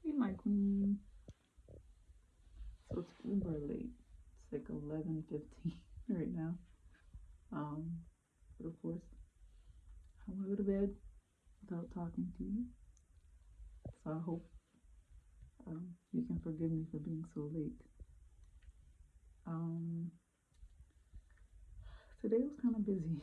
Hey, my queen. So it's uber late. It's like 11:15 right now. Um, but of course, I want to go to bed without talking to you. So I hope you can forgive me for being so late. Um, Today was kind of busy.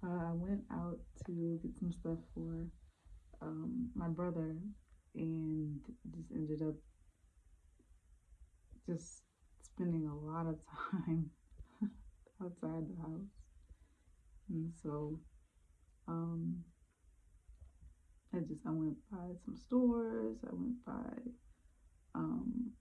I went out to get some stuff for my brother and just ended up just spending a lot of time outside the house. And so um, I went by some stores. I went by um,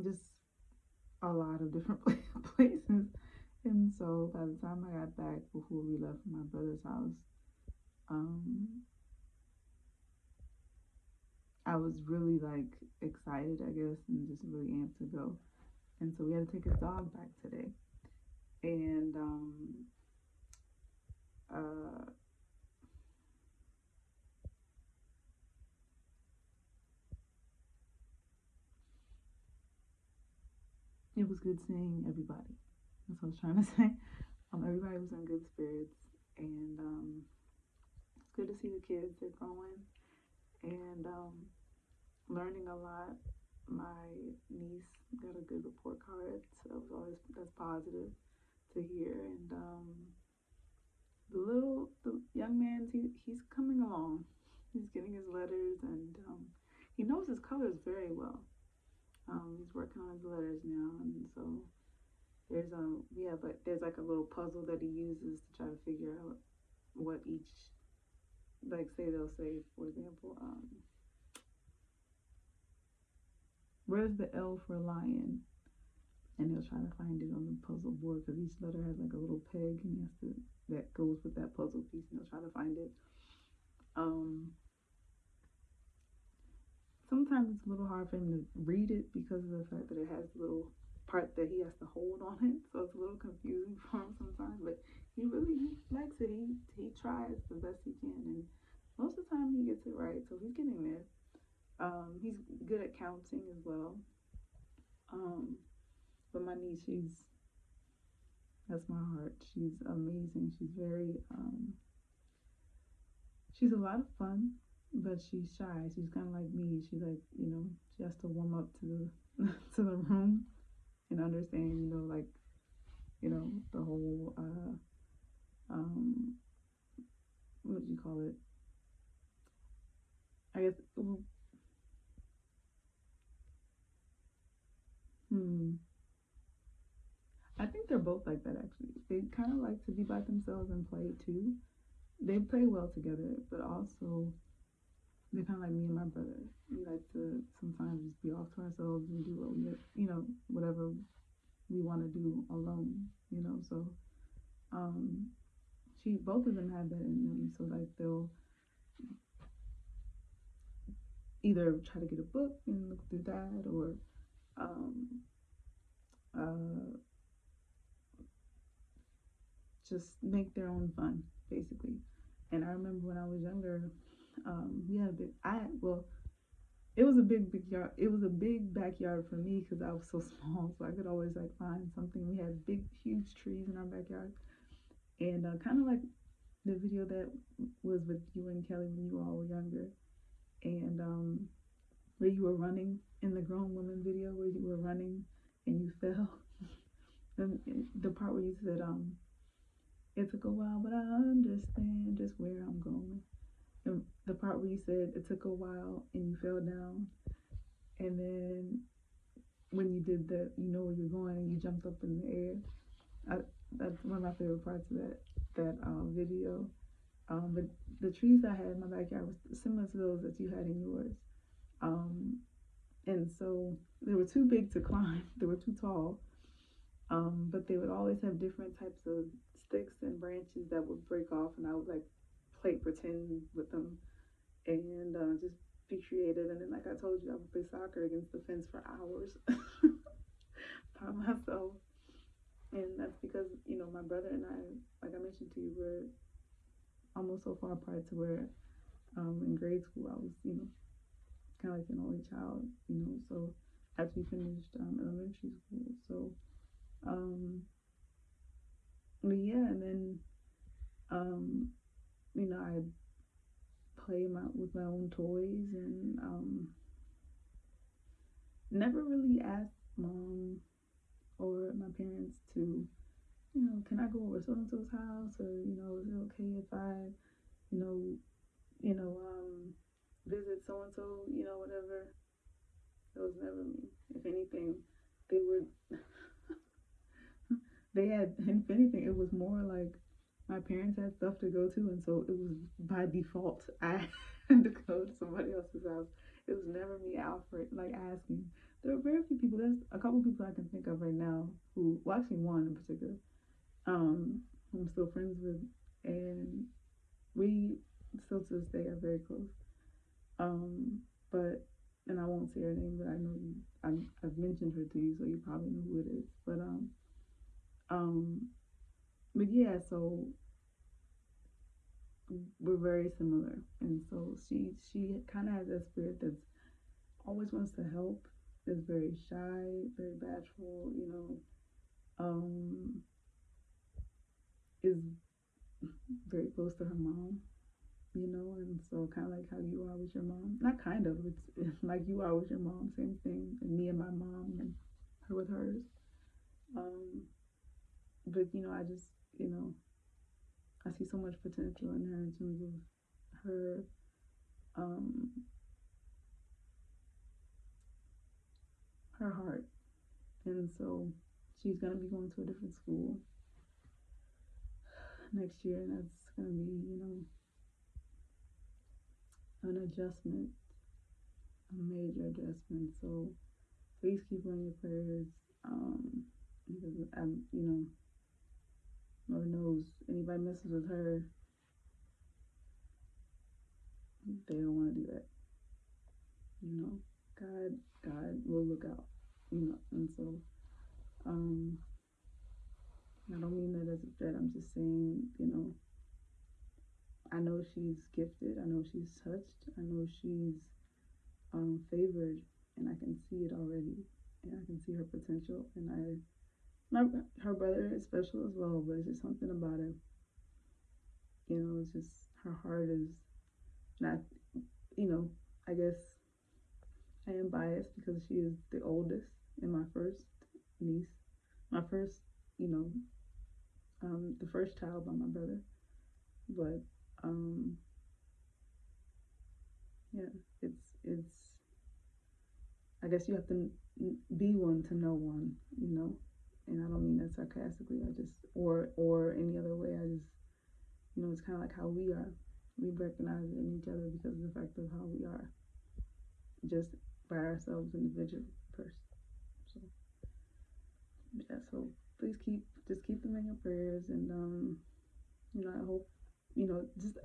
just a lot of different places. And so by the time I got back before we left my brother's house, um, I was really like excited, I guess, and just really amped to go. And so we had to take his dog back today. And uh, it was good seeing everybody. That's what I was trying to say. Everybody was in good spirits, and it's good to see the kids. They're growing and learning a lot. My niece got a good report card, so that was always that's positive to hear. And the young man, he's coming along. He's getting his letters, and he knows his colors very well. He's working on his letters now, and so there's like a little puzzle that he uses to try to figure out what each, like, say they'll say, for example, where's the L for lion? And he'll try to find it on the puzzle board because each letter has like a little peg, and he has to that goes with that puzzle piece, and he'll try to find it. Um, Sometimes it's a little hard for him to read it because of the fact that it has a little part that he has to hold on it, so it's a little confusing for him sometimes. But he likes it. He tries the best he can, and most of the time he gets it right. So he's getting there. He's good at counting as well. Um, but my niece, that's my heart. She's amazing. She's a lot of fun, but she's shy. She's kind of like me. She like, she has to warm up to the to the room and understand, like, the whole um what do you call it? I guess. Well, hmm. I think they're both like that actually. They kind of like to be by themselves and play too. They play well together, but also they're kind of like me and my brother. We like to sometimes just be off to ourselves and do whatever we want to do alone. So um, both of them have that in them. So like they'll either try to get a book and look through that, or um, uh, just make their own fun, basically. And I remember when I was younger, we had a big. It was a big yard. It was a big backyard for me because I was so small, so I could always like find something. We had big, huge trees in our backyard, and kind of like the video that was with you and Kelly when you all were younger, and where you were running in the grown woman video where you were running and you fell. And the part where you said, it took a while, but I understand just where I'm going. And the part where you said it took a while and you fell down, and then when you did the, where you're going and you jumped up in the air. I, that's one of my favorite parts of that video. But the trees I had in my backyard was similar to those that you had in yours. Um, and so they were too big to climb. They were too tall. But they would always have different types of sticks and branches that would break off, and I would like play pretend with them and just be creative. And then, like I told you, I would play soccer against the fence for hours by myself. And that's because my brother and I, like I mentioned to you, were almost so far apart to where in grade school I was kind of like an only child, so after we finished elementary school. So, um, but yeah, and then, um, I play with my own toys and never really asked mom or my parents to, can I go over so and so's house, or is it okay if I, you know, visit so and so, whatever. It was never me. If anything, they were they had, if anything, it was more like my parents had stuff to go to, and so it was by default I had to go to somebody else's house. It was never me out for it, like asking. There are very few people. There's a couple people I can think of right now who, well, actually one in particular, who I'm still friends with, and we still to this day are very close. Um, but and I won't say her name, but I know you. I've mentioned her to you, so you probably know who it is. Um, but yeah, so we're very similar, and so she kind of has that spirit that's always wants to help. Is very shy, very bashful. Is very close to her mom. And so kind of like how you are with your mom. Not kind of, it's like you are with your mom, same thing. And me and my mom, and her with hers. Um, but I just, I see so much potential in her in terms of her, um, her heart. And so she's gonna be going to a different school next year, and that's gonna be, an adjustment, a major adjustment. So please keep her in your prayers. Because Lord knows anybody messes with her, they don't want to do that. God will look out. And so I don't mean that as a threat. I'm just saying, I know she's gifted. I know she's touched. I know she's favored, and I can see it already, and I can see her potential. And her brother is special as well, but it's just something about her. It's just her heart is not. I guess I am biased because she is the oldest and my first niece, my first, you know, the first child by my brother. But yeah, it's. I guess you have to be one to know one. And I don't mean that sarcastically. I just or any other way. I just it's kind of like how we are. We recognize it in each other because of the fact of how we are, just by ourselves individually first. So yeah, so please keep them in your prayers, and I hope just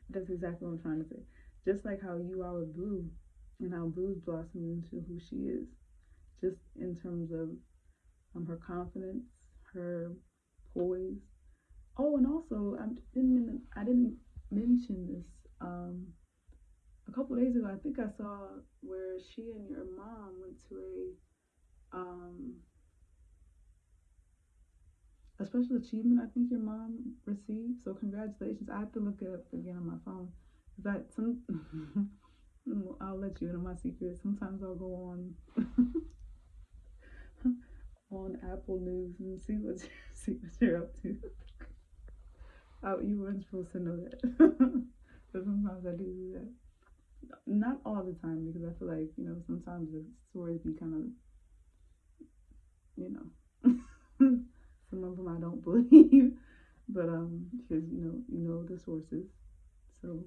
that's exactly what I'm trying to say. Just like how you are with Blue, and how Blue's blossomed into who she is, just in terms of her confidence, her poise. Oh, and also I didn't mention this. A couple days ago, I think I saw where she and your mom went to a special achievement. I think your mom received. So congratulations. I have to look it up again on my phone. That some I'll let you into my secret. Sometimes I'll go on on Apple News and see what you're up to. You weren't supposed to know that, but sometimes I do that. Not all the time, because I feel like sometimes the stories be kind of some of them I don't believe, but because the sources. So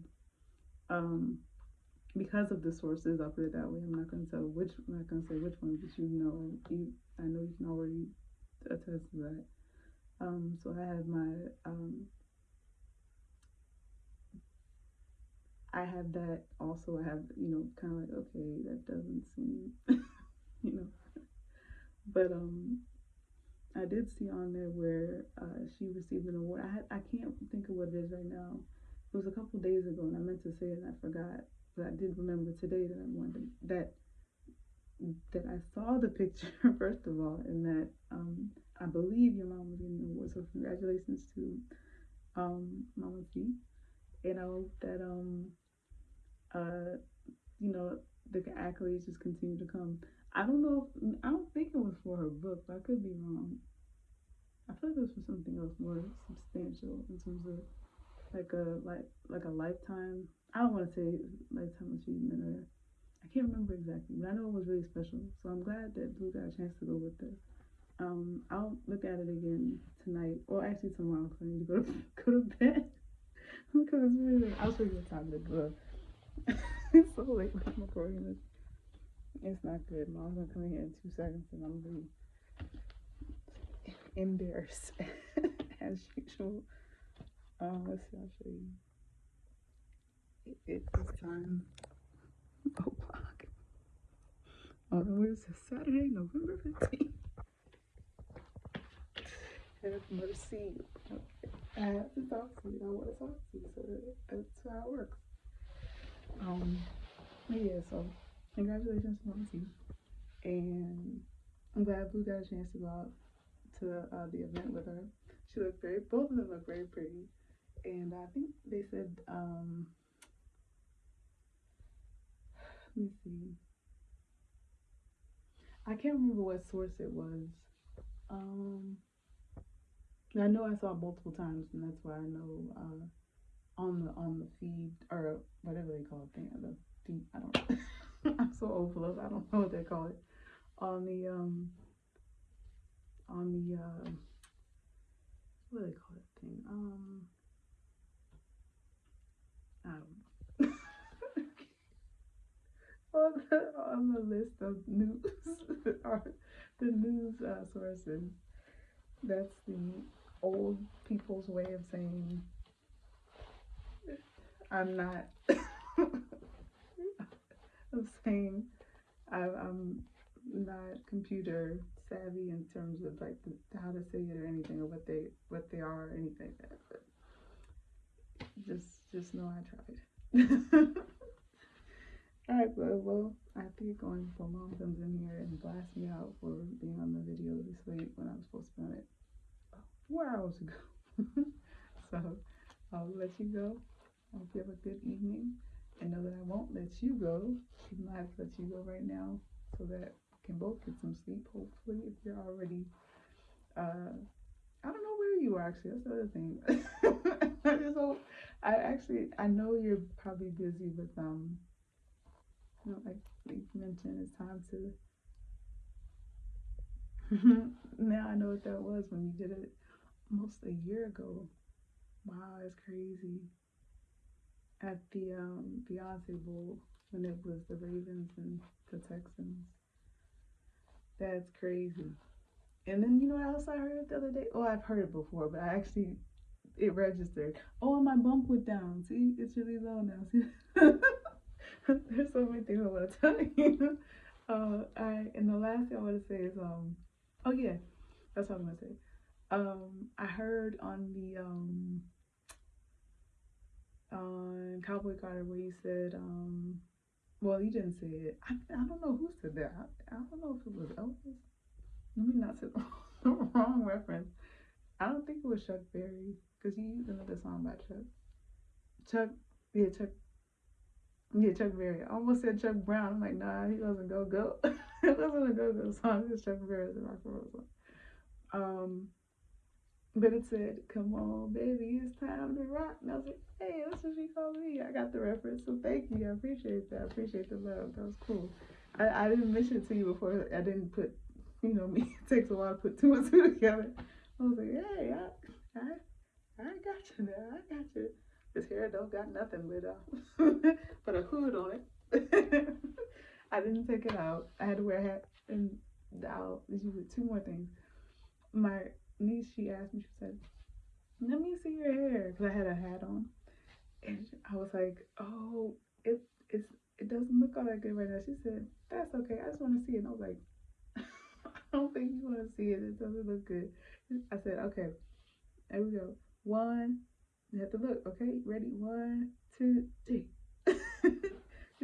because of the sources, I'll put it that way. I'm not gonna say which ones, but I know you can already attest to that. So I have I have that also. I have kind of like, okay, that doesn't seem you know, but I did see on there where she received an award. I can't think of what it is right now. It was a couple days ago, and I meant to say it and I forgot. but I did remember today that I wanted that I saw the picture first of all, and that I believe your mom was getting an award. So congratulations to Mama C, and I hope that uh you know the accolades just continue to come. I don't know. I don't think it was for her book, but I could be wrong. I feel like it was for something else more substantial in terms of like a lifetime. I don't want to say lifetime achievement or I can't remember exactly, but I know it was really special. So I'm glad that Blue got a chance to go with it. I'll look at it again tonight, or actually tomorrow, because I need to go to go to bed because it's really. I'll show you the time to go. It's so late when I'm recording this. It's not good. Mom's gonna come in here in 2 seconds, and I'm gonna be embarrassed as usual. Let's see. I'll show you. It's this time. Oh, fuck. Oh, where is this? Saturday, November 15th. And I'm gonna see you. Okay. I have to talk to you. I want to talk to you, so that's how it works. Yeah, so congratulations to Mama T. And I'm glad Blue got a chance to go out to the event with her. She looked both of them look very pretty. And I think they said, let me see. I can't remember what source it was. I know I saw it multiple times, and that's why I know on the feed or whatever they call it, the feed. I don't. I'm so old for those. I don't know what they call it. On the what do they call that thing? I don't know. on the list of news or the news sources. That's the old people's way of saying I'm not. Of saying I'm not computer savvy in terms of like how to say it or anything or what they are or anything like that. But just know I tried. All right, well, I have to get going before Mom comes in here and blasts me out for being on the video this late when I was supposed to be on it 4 hours ago. So I'll let you go. I hope you have a good evening, and know that I won't let you go, even though I have to let you go right now, so that we can both get some sleep. Hopefully, if you're already, I don't know where you are actually. That's the other thing. I just hope. I know you're probably busy with like you mentioned, it's time to. Now I know what that was when you did it almost a year ago. Wow, that's crazy. At the Beyonce Bowl when it was the Ravens and the Texans. That's crazy. And then you know what else I heard the other day? Oh, I've heard it before, but it registered. Oh, my bump went down. See, it's really low now. See, there's so many things I want to tell you. And the last thing I want to say is oh yeah, that's what I'm gonna say. I heard on the on Cowboy Carter where he said well, he didn't say it. I don't know who said that. I don't know if it was Elvis. Let me not say the wrong reference. I don't think it was Chuck Berry because he used another song by Chuck. Chuck Berry. I almost said Chuck Brown. I'm like, nah, he wasn't go. It wasn't a go song. It was Chuck Berry's rock and roll song. But it said, "Come on, baby, it's time to rock." And I was like, "Hey, that's what she called me." I got the reference, so thank you. I appreciate that. I appreciate the love. That was cool. I didn't mention it to you before. I didn't put, me. It takes a while to put two and two together. I was like, "Hey, I got you there. I got you." This hair don't got nothing but a hood on it. I didn't take it out. I had to wear a hat and now there's usually two more things. My niece, she asked me, she said, "Let me see your hair," because I had a hat on, and I was like, "Oh, it doesn't look all that good right now." She said, "That's okay. I just want to see it." And I was like, "I don't think you want to see it. It doesn't look good." I said, "Okay, there we go. One, you have to look. Okay, ready? 1, 2, 3."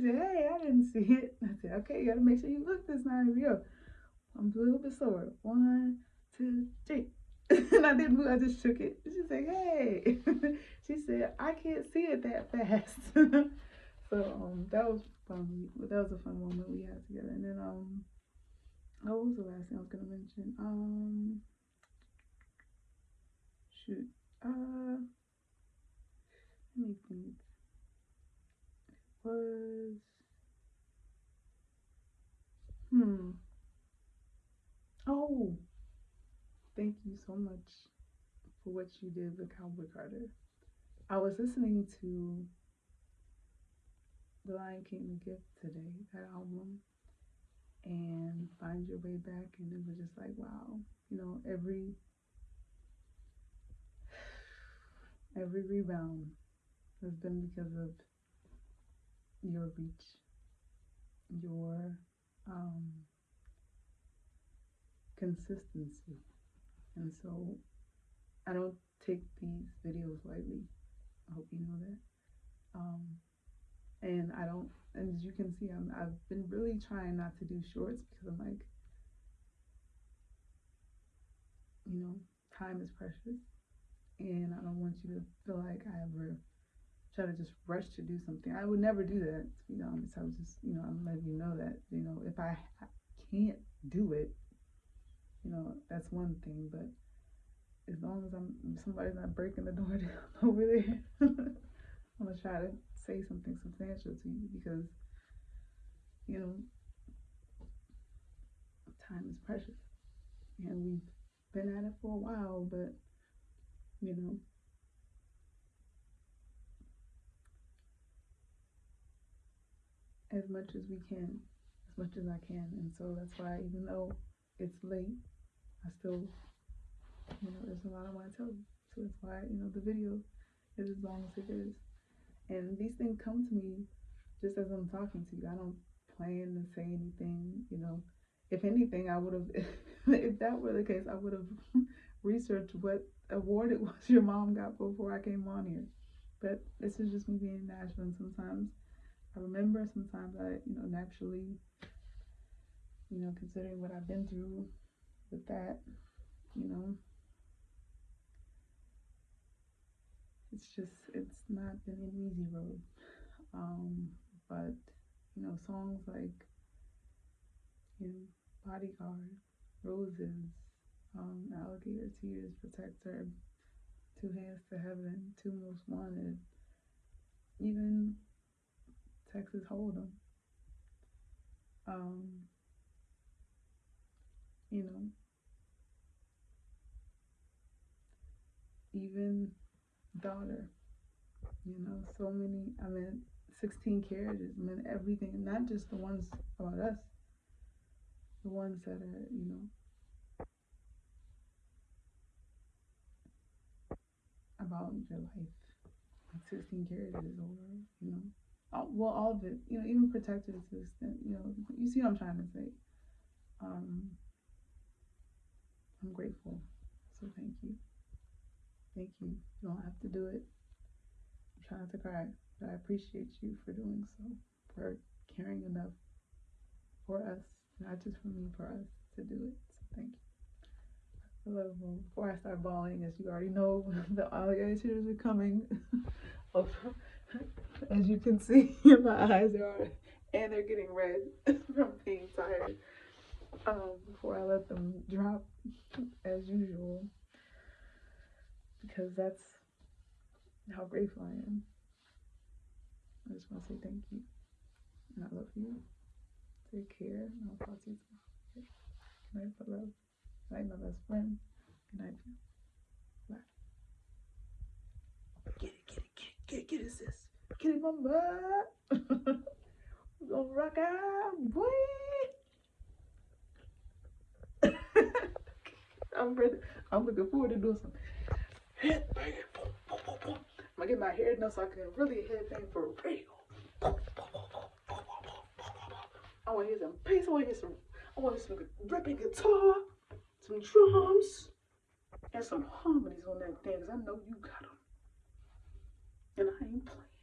said, hey, I didn't see it. I said, okay, you gotta make sure you look this time. Here we go. I'm a little bit slower. 1, 2, 3. And I didn't move, I just shook it. She said, hey. She said, I can't see it that fast. So that was fun. That was a fun moment we had together. And then what was the last thing I was gonna mention? Shoot. Let me think. Was oh, thank you so much for what you did with Cowboy Carter. I was listening to The Lion King The Gift today, that album, and Find Your Way Back, and it was just like, wow, you know, every rebound has been because of your reach, your consistency. And so I don't take these videos lightly. I hope you know that. And I don't, and as you can see, I've been really trying not to do shorts because I'm like, you know, time is precious. And I don't want you to feel like I ever try to just rush to do something. I would never do that, to be honest. I was just, you know, I'm letting you know that, you know, if I can't do it, you know, that's one thing. But as long as somebody's not breaking the door down over there, I'm gonna try to say something substantial to you because, you know, time is precious. And we've been at it for a while, but, you know, as much as we can, as much as I can. And so that's why, even though it's late, I still, you know, there's a lot I want to tell you. So that's why, you know, the video is as long as it is. And these things come to me just as I'm talking to you. I don't plan to say anything, you know. If anything, I would have, if that were the case, I would have researched what award it was your mom got before I came on here. But this is just me being Nashville, and sometimes I remember, sometimes I, you know, naturally, you know, considering what I've been through with that, you know, it's not been an easy road. But, you know, songs like, you know, Bodyguard, Roses, Alligator Tears, Protector, Two Hands to Heaven, Two Most Wanted, even Texas Hold'em, you know, even Daughter, you know, so many, 16 Carriages, everything, not just the ones about us, the ones that are, you know, about your life, like 16 Carriages, or, you know, all of it, you know, even Protected Assistant, you know, you see what I'm trying to say. I'm grateful, so thank you. Thank you. You don't have to do it. I'm trying not to cry, but I appreciate you for doing so, for caring enough for us, not just for me, for us to do it. So thank you. Before I start bawling, as you already know, the alligator tears are coming. As you can see, my eyes are, and they're getting red from being tired. Before I let them drop, as usual, because that's how grateful I am. I just want to say thank you, and I love you. Take care, and I'll talk to you tomorrow. Good night, my love. Good night, my best friend. Good night, bye. Get it, sis. Get it, mama. We're gonna rock out, boy. I'm ready. I'm looking forward to doing some headbanging. I'm gonna get my hair done so I can really headbang for real. I want to hear some bass. I want to hear some ripping guitar, some drums, and some harmonies on that thing, because I know you got them. And I ain't playing.